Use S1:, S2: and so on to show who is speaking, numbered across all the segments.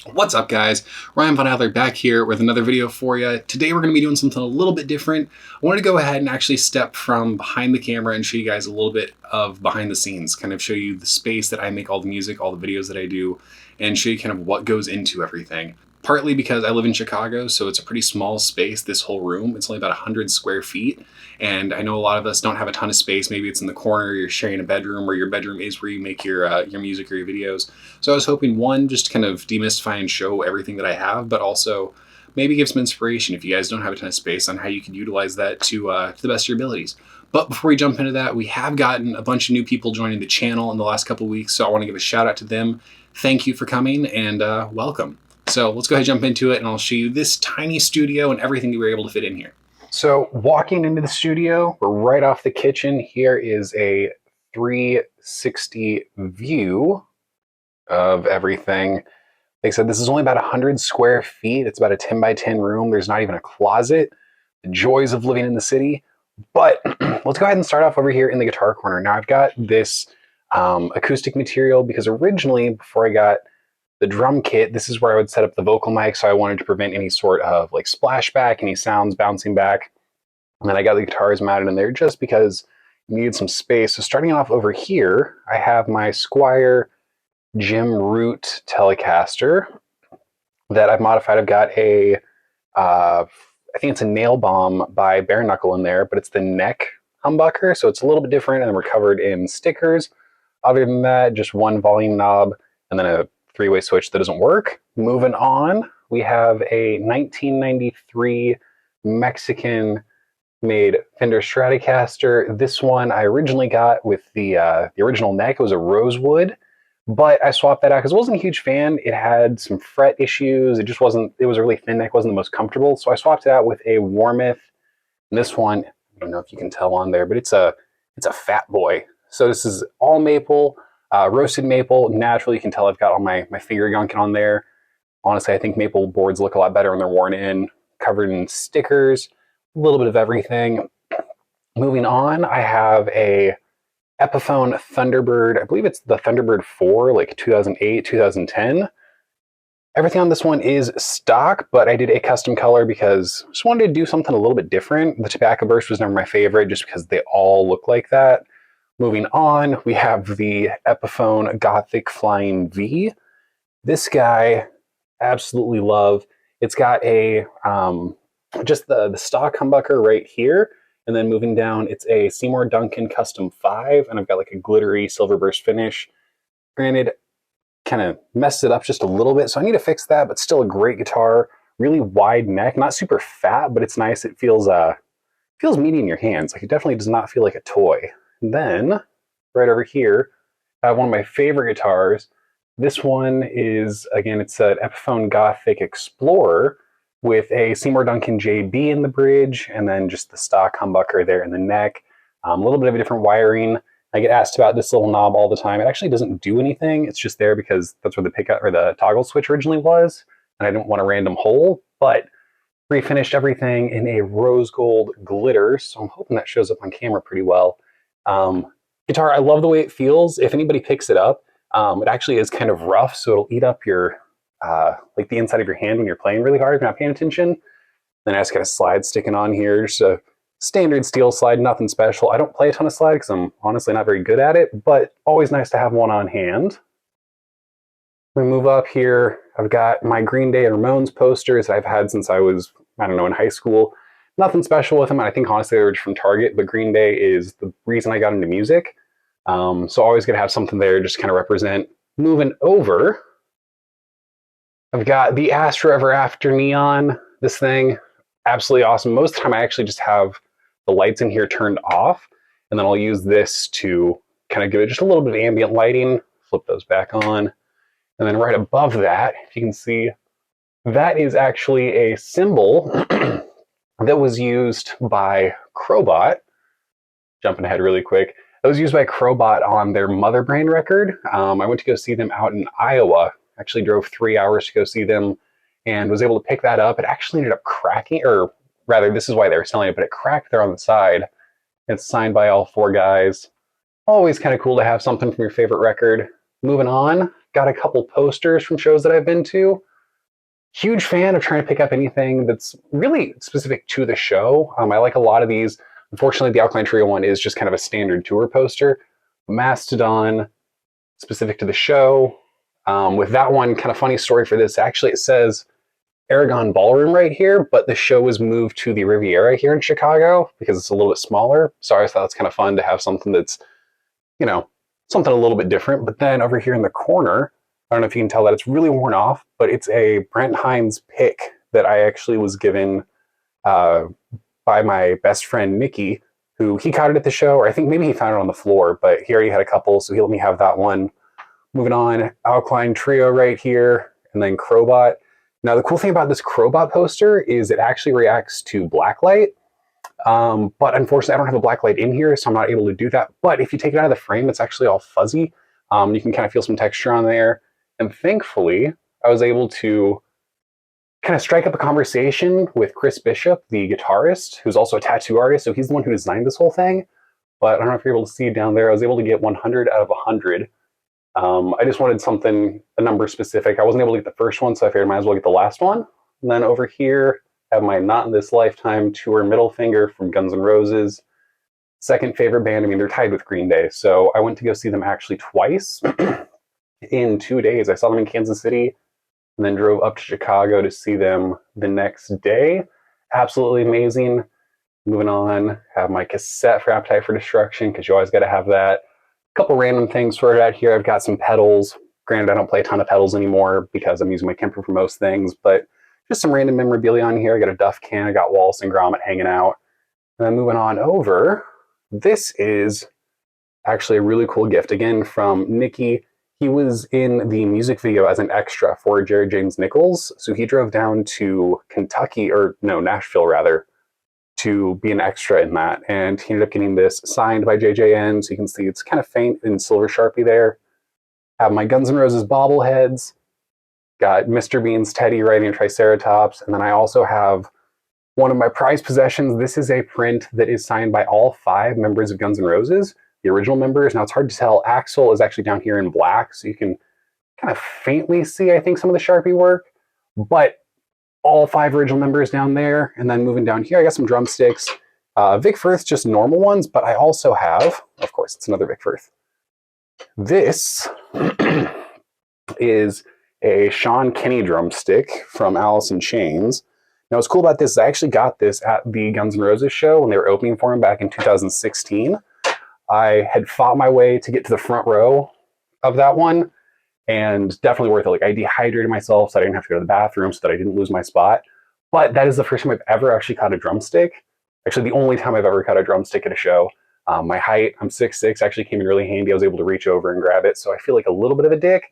S1: What's up, guys? Ryan Von Adler back here with another video for you. Today we're going to be doing something a little bit different. I wanted to go ahead and actually step from behind the camera and show you guys a little bit of behind the scenes, kind of show you the space that I make all the music, all the videos that I do, and show you kind of what goes into everything. Partly because I live in Chicago, so it's a pretty small space, this whole room. It's only about 100 square feet, and I know a lot of us don't have a ton of space. Maybe it's in the corner, you're sharing a bedroom, or your bedroom is where you make your music or your videos. So I was hoping, one, just to kind of demystify and show everything that I have, but also maybe give some inspiration if you guys don't have a ton of space on how you can utilize that to the best of your abilities. But before we jump into that, we have gotten a bunch of new people joining the channel in the last couple of weeks, so I want to give a shout out to them. Thank you for coming and welcome. So let's go ahead and jump into it, and I'll show you this tiny studio and everything that we were able to fit in here. So walking into the studio, we're right off the kitchen. Here is a 360 view of everything. Like I said, this is only about 100 square feet. It's about a 10 by 10 room. There's not even a closet. The joys of living in the city. But let's go ahead and start off over here in the guitar corner. Now I've got this acoustic material because originally, before I got the drum kit, this is where I would set up the vocal mic, so I wanted to prevent any sort of like splashback, any sounds bouncing back. And then I got the guitars mounted in there just because I needed some space. So starting off over here, I have my Squier Jim Root Telecaster that I've modified. I've got a, I think it's a Nail Bomb by Bare Knuckle in there, but it's the neck humbucker, so it's a little bit different, and we're covered in stickers. Other than that, just one volume knob and then a three-way switch that doesn't work. Moving on, we have a 1993 Mexican-made Fender Stratocaster. This one I originally got with the original neck. It was a rosewood, but I swapped that out because I wasn't a huge fan. It had some fret issues. It just wasn't, it was a really thin neck, wasn't the most comfortable. So I swapped it out with a Warmouth. And this one, I don't know if you can tell on there, but it's a fat boy. So this is all maple, roasted maple, natural. You can tell I've got all my finger gunking on there. Honestly, I think maple boards look a lot better when they're worn in, covered in stickers, a little bit of everything. Moving on, I have a Epiphone Thunderbird. I believe it's the Thunderbird 4, like 2008, 2010. Everything on this one is stock, but I did a custom color because I just wanted to do something a little bit different. The Tobacco Burst was never my favorite just because they all look like that. Moving on, we have the Epiphone Gothic Flying V. This guy, absolutely love. It's got a just the stock humbucker right here, and then moving down, it's a Seymour Duncan Custom 5, and I've got like a glittery silver burst finish. Granted, kind of messed it up just a little bit, so I need to fix that, but still a great guitar. Really wide neck, not super fat, but it's nice. It feels meaty in your hands. Like, it definitely does not feel like a toy. And then, right over here, I have one of my favorite guitars. This one is, again, it's an Epiphone Gothic Explorer with a Seymour Duncan JB in the bridge, and then just the stock humbucker there in the neck. A little bit of a different wiring. I get asked about this little knob all the time. It actually doesn't do anything. It's just there because that's where the pickup or the toggle switch originally was, and I didn't want a random hole, but refinished everything in a rose gold glitter, so I'm hoping that shows up on camera pretty well. Guitar, I love the way it feels. If anybody picks it up, it actually is kind of rough, so it'll eat up your like the inside of your hand when you're playing really hard if you're not paying attention. Then I just got a slide sticking on here, just a standard steel slide, nothing special. I don't play a ton of slide because I'm honestly not very good at it, but always nice to have one on hand. We move up here. I've got my Green Day and Ramones posters that I've had since I was, I don't know, in high school. Nothing special with them. I think honestly they were just from Target, but Green Day is the reason I got into music. So always gonna have something there just kind of represent. Moving over, I've got the Astro Ever After Neon. This thing, absolutely awesome. Most of the time I actually just have the lights in here turned off, and then I'll use this to kind of give it just a little bit of ambient lighting. Flip those back on. And then right above that, if you can see, that is actually a cymbal that was used by Crowbot. Jumping ahead really quick. That was used by Crowbot on their Mother Brain record. I went to go see them out in Iowa. Actually drove 3 hours to go see them and was able to pick that up. It actually ended up cracking, or rather, this is why they were selling it, but it cracked there on the side. It's signed by all four guys. Always kind of cool to have something from your favorite record. Moving on, got a couple posters from shows that I've been to. Huge fan of trying to pick up anything that's really specific to the show. I like a lot of these. Unfortunately, the Alkaline Trio one is just kind of a standard tour poster. Mastodon, specific to the show. With that one, kind of funny story for this. Actually, it says Aragon Ballroom right here, but the show was moved to the Riviera here in Chicago because it's a little bit smaller. So I thought it's kind of fun to have something that's, you know, something a little bit different. But then over here in the corner, I don't know if you can tell that it's really worn off, but it's a Brent Hines pick that I actually was given uh, by my best friend Nikki, who he caught it at the show, or I think maybe he found it on the floor, but he already had a couple, so he let me have that one. Moving on, Alkaline Trio right here, and then Crowbot. Now, the cool thing about this Crowbot poster is it actually reacts to blacklight. But unfortunately, I don't have a blacklight in here, so I'm not able to do that. But if you take it out of the frame, it's actually all fuzzy. You can kind of feel some texture on there. And thankfully, I was able to kind of strike up a conversation with Chris Bishop, the guitarist, who's also a tattoo artist. So he's the one who designed this whole thing. But I don't know if you're able to see down there. I was able to get 100 out of 100. I just wanted something, a number specific. I wasn't able to get the first one, so I figured I might as well get the last one. And then over here, I have my Not in This Lifetime tour middle finger from Guns N' Roses. Second favorite band. I mean, they're tied with Green Day. So I went to go see them actually twice in 2 days. I saw them in Kansas City and then drove up to Chicago to see them the next day. Absolutely amazing. Moving on, have my cassette for Appetite for Destruction, because you always got to have that. A couple random things sorted out here. I've got some pedals. Granted, I don't play a ton of pedals anymore because I'm using my Kemper for most things, but just some random memorabilia on here. I got a Duff can, I got Wallace and Gromit hanging out. And then moving on over, this is actually a really cool gift, again from Nikki. He was in the music video as an extra for Jared James Nichols. So he drove down to Kentucky, or no, Nashville rather, to be an extra in that. And he ended up getting this signed by JJN. So you can see it's kind of faint in silver Sharpie there. Have my Guns N' Roses bobbleheads. Got Mr. Bean's Teddy riding Triceratops. And then I also have one of my prized possessions. This is a print that is signed by all 5 members of Guns N' Roses, the original members. Now it's hard to tell. Axl is actually down here in black, so you can kind of faintly see, I think, some of the Sharpie work. But all 5 original members down there. And then moving down here, I got some drumsticks. Vic Firth, just normal ones, but I also have, of course, it's another Vic Firth. This is a Sean Kinney drumstick from Alice in Chains. Now, what's cool about this is I actually got this at the Guns N' Roses show when they were opening for him back in 2016. I had fought my way to get to the front row of that one, and definitely worth it. Like, I dehydrated myself so I didn't have to go to the bathroom so that I didn't lose my spot. But that is the first time I've ever actually caught a drumstick. Actually, the only time I've ever caught a drumstick at a show. My height, I'm 6'6", actually came in really handy. I was able to reach over and grab it, so I feel like a little bit of a dick.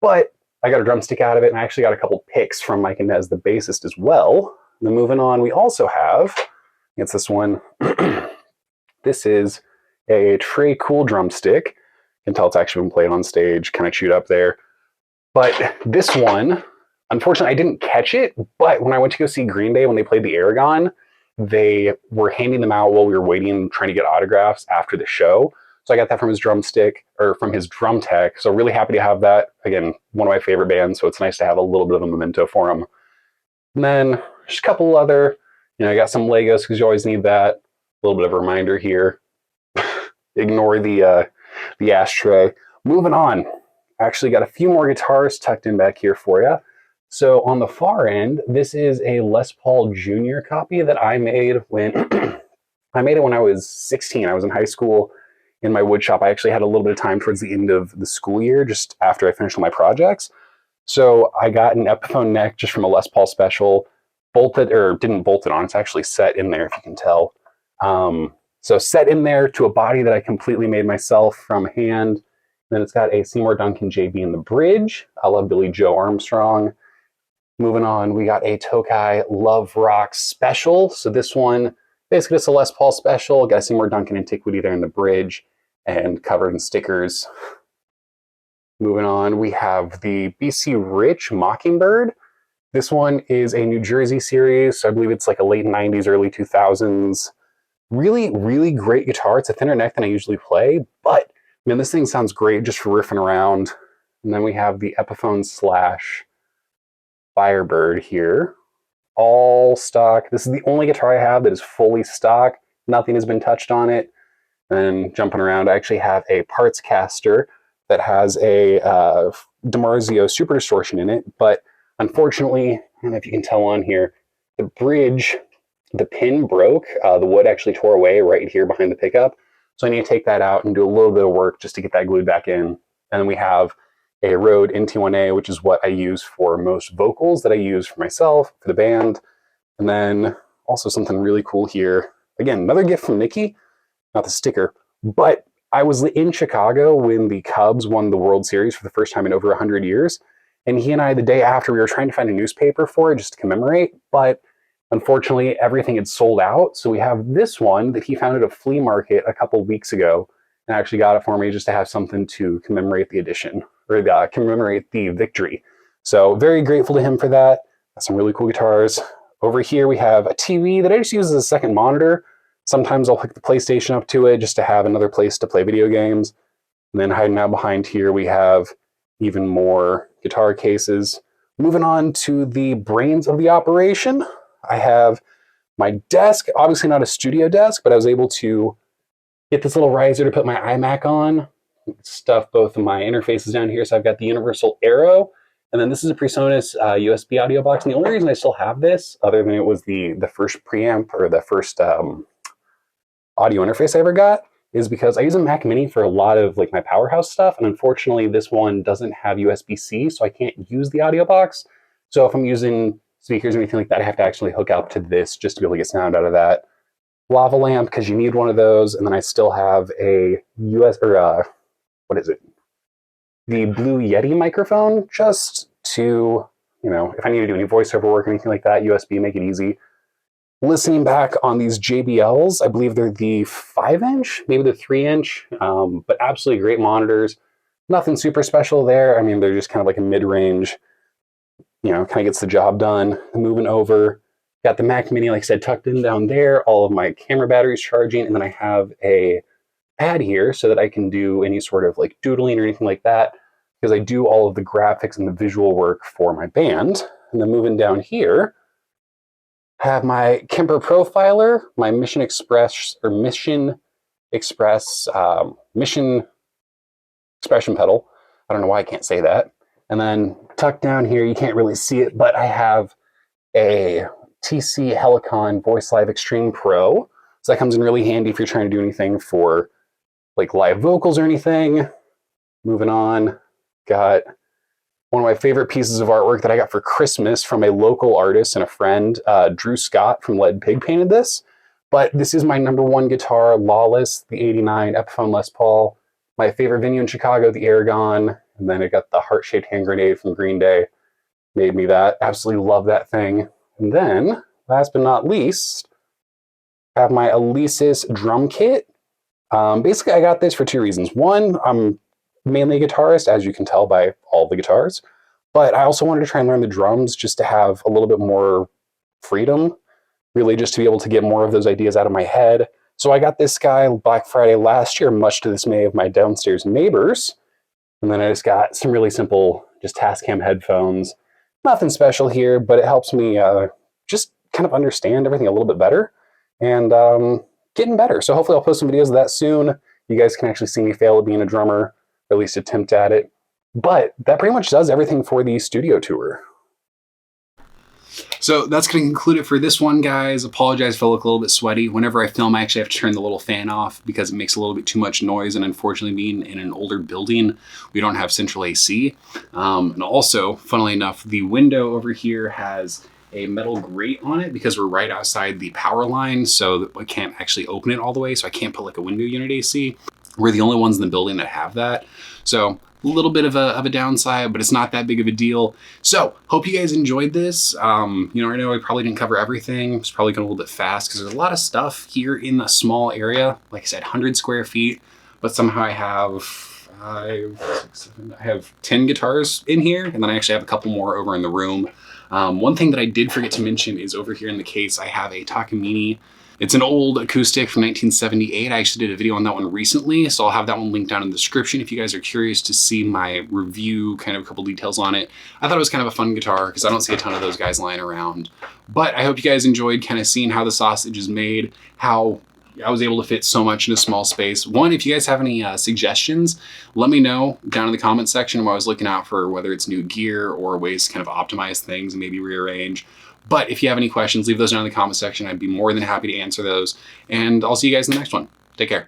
S1: But I got a drumstick out of it, and I actually got a couple picks from Mike Inez, the bassist, as well. And then moving on, we also have, it's this one. This is a Trey Cool drumstick. You can tell it's actually been played on stage, kind of chewed up there. But this one, unfortunately, I didn't catch it, but when I went to go see Green Day when they played the Aragon, they were handing them out while we were waiting, trying to get autographs after the show. So I got that from his drumstick, or from his drum tech. So really happy to have that. Again, one of my favorite bands, so it's nice to have a little bit of a memento for them. And then just a couple other, I got some Legos because you always need that. A little bit of a reminder here. Ignore the ashtray. Moving on. Actually got a few more guitars tucked in back here for you. So on the far end, this is a Les Paul Jr. copy that I made when I made it when I was 16. I was in high school in my wood shop. I actually had a little bit of time towards the end of the school year, just after I finished all my projects. So I got an Epiphone neck just from a Les Paul special, bolted, or didn't bolt it on, it's actually set in there, if you can tell. So set in there to a body that I completely made myself from hand. Then it's got a Seymour Duncan JB in the bridge. I love Billy Joe Armstrong. Moving on, we got a Tokai Love Rock special. So this one, basically just a Les Paul special. Got a Seymour Duncan Antiquity there in the bridge and covered in stickers. Moving on, we have the BC Rich Mockingbird. This one is a New Jersey series. So I believe it's like a late 90s, early 2000s. Really, really great guitar. It's a thinner neck than I usually play, but man, this thing sounds great just for riffing around. And then we have the Epiphone Slash Firebird here. All stock. This is the only guitar I have that is fully stock. Nothing has been touched on it. And jumping around, I actually have a parts caster that has a DiMarzio Super Distortion in it. But unfortunately, I don't know if you can tell on here, the bridge, the pin broke. The wood actually tore away right here behind the pickup. So I need to take that out and do a little bit of work just to get that glued back in. And then we have a Rode NT1A, which is what I use for most vocals that I use for myself, for the band. And then also something really cool here. Again, another gift from Mickey, not the sticker, but I was in Chicago when the Cubs won the World Series for the first time in over 100 years. And he and I, the day after, we were trying to find a newspaper for it just to commemorate, but unfortunately, everything had sold out. So we have this one that he found at a flea market a couple weeks ago and actually got it for me just to have something to commemorate the edition, or commemorate the victory. So very grateful to him for that. Some really cool guitars. Over here, we have a TV that I just use as a second monitor. Sometimes I'll hook the PlayStation up to it just to have another place to play video games. And then hiding out behind here, we have even more guitar cases. Moving on to the brains of the operation, I have my desk, obviously not a studio desk, but I was able to get this little riser to put my iMac on, stuff both of my interfaces down here. So I've got the Universal Arrow, and then this is a PreSonus USB audio box. And the only reason I still have this, other than it was the first preamp or the first audio interface I ever got, is because I use a Mac Mini for a lot of like my Powerhouse stuff, and unfortunately this one doesn't have USB-C, so I can't use the audio box. So if I'm using speakers or anything like that, I have to actually hook up to this just to be able to get sound out of that. Lava lamp, because you need one of those, and then I still have a what is it? The Blue Yeti microphone, just to, if I need to do any voiceover work or anything like that, USB, make it easy. Listening back on these JBLs, I believe they're the 5-inch, maybe the 3-inch, but absolutely great monitors. Nothing super special there. I mean, they're just kind of like a mid-range, kind of gets the job done. Moving over, got the Mac Mini, like I said, tucked in down there, all of my camera batteries charging, and then I have a pad here so that I can do any sort of like doodling or anything like that, because I do all of the graphics and the visual work for my band. And then moving down here, have my Kemper Profiler, my Mission Express expression pedal. I don't know why I can't say that. And then tucked down here, you can't really see it, but I have a TC Helicon Voice Live Extreme Pro. So that comes in really handy if you're trying to do anything for like live vocals or anything. Moving on, got one of my favorite pieces of artwork that I got for Christmas from a local artist and a friend. Drew Scott from Lead Pig painted this. But this is my #1 guitar, Lawless, the '89 Epiphone Les Paul. My favorite venue in Chicago, the Aragon. And then I got the heart-shaped hand grenade from Green Day. Made me that. Absolutely love that thing. And then, last but not least, I have my Alesis drum kit. Basically, I got this for 2 reasons. One, I'm mainly a guitarist, as you can tell by all the guitars. But I also wanted to try and learn the drums just to have a little bit more freedom, really just to be able to get more of those ideas out of my head. So I got this guy Black Friday last year, much to the dismay of my downstairs neighbors. And then I just got some really simple, just Tascam headphones. Nothing special here, but it helps me just kind of understand everything a little bit better and getting better. So hopefully I'll post some videos of that soon. You guys can actually see me fail at being a drummer, or at least attempt at it. But that pretty much does everything for the studio tour. So that's going to conclude it for this one, guys. Apologize if I look a little bit sweaty. Whenever I film, I actually have to turn the little fan off because it makes a little bit too much noise. And unfortunately, being in an older building, we don't have central AC. And also, funnily enough, the window over here has a metal grate on it because we're right outside the power line. So I can't actually open it all the way. So I can't put like a window unit AC. We're the only ones in the building that have that. So a little bit of a downside, but it's not that big of a deal. So hope you guys enjoyed this. I know I probably didn't cover everything. It's probably going a little bit fast because there's a lot of stuff here in a small area. Like I said, 100 square feet, but somehow I have 5, 6, 7, I have 10 guitars in here. And then I actually have a couple more over in the room. One thing that I did forget to mention is over here in the case, I have a Takamine It's an old acoustic from 1978. I actually did a video on that one recently, so I'll have that one linked down in the description if you guys are curious to see my review, kind of a couple details on it. I thought it was kind of a fun guitar because I don't see a ton of those guys lying around. But I hope you guys enjoyed kind of seeing how the sausage is made, how I was able to fit so much in a small space. One, if you guys have any suggestions, let me know down in the comment section while I was looking out for whether it's new gear or ways to kind of optimize things and maybe rearrange. But if you have any questions, leave those down in the comment section. I'd be more than happy to answer those. And I'll see you guys in the next one. Take care.